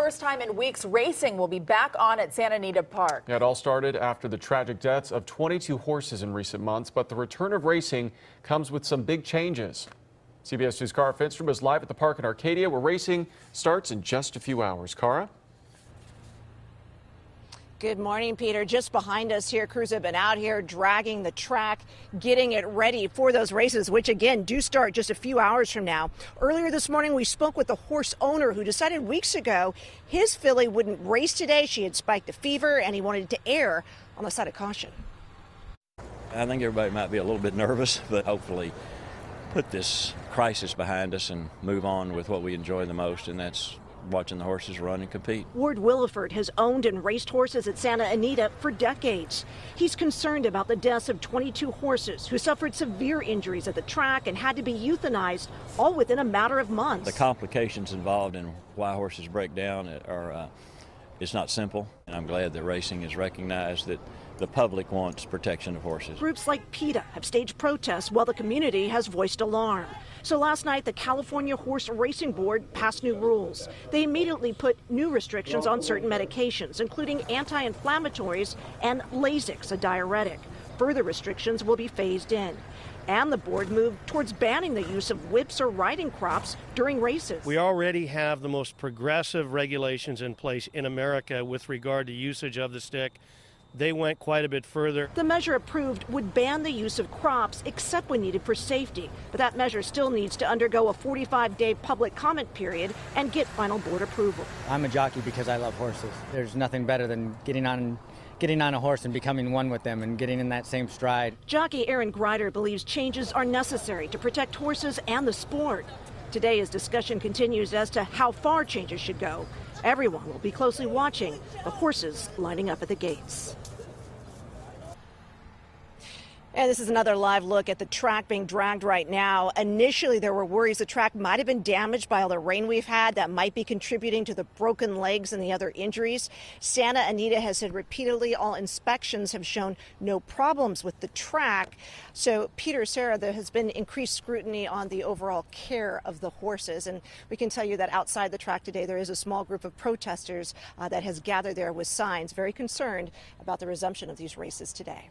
first time in weeks, racing will be back on at Santa Anita Park. It all started after the tragic deaths of 22 horses in recent months, but the return of racing comes with some big changes. CBS 2's Cara Finnstrom is live at the park in Arcadia, where racing starts in just a few hours. Cara? Good morning, Peter. Just behind us here, crews have been out here dragging the track, getting it ready for those races, which again do start just a few hours from now. Earlier this morning, we spoke with the horse owner who decided weeks ago his filly wouldn't race today. She had spiked a fever and he wanted to err on the side of caution. I think everybody might be a little bit nervous, but hopefully put this crisis behind us and move on with what we enjoy the most, and that's watching the horses run and compete. Ward Williford has owned and raced horses at Santa Anita for decades. He's concerned about the deaths of 22 horses who suffered severe injuries at the track and had to be euthanized, all within a matter of months. The complications involved in why horses break down are it's not simple, and I'm glad that racing has recognized that the public wants protection of horses. Groups like PETA have staged protests while the community has voiced alarm. So last night, the California Horse Racing Board passed new rules. They immediately put new restrictions on certain medications, including anti-inflammatories and Lasix, a diuretic. Further restrictions will be phased in. And the board moved towards banning the use of whips or riding crops during races. We already have the most progressive regulations in place in America with regard to usage of the stick. They went quite a bit further. The measure approved would ban the use of crops except when needed for safety. But that measure still needs to undergo a 45-day public comment period and get final board approval. I'm a jockey because I love horses. There's nothing better than getting on a horse and becoming one with them and getting in that same stride. Jockey Aaron Greider believes changes are necessary to protect horses and the sport. Today, as discussion continues as to how far changes should go, everyone will be closely watching the horses lining up at the gates. And this is another live look at the track being dragged right now. Initially, there were worries the track might have been damaged by all the rain we've had. That might be contributing to the broken legs and the other injuries. Santa Anita has said repeatedly all inspections have shown no problems with the track. So, Peter, Sarah, there has been increased scrutiny on the overall care of the horses. And we can tell you that outside the track today, there is a small group of protesters that has gathered there with signs, very concerned about the resumption of these races today.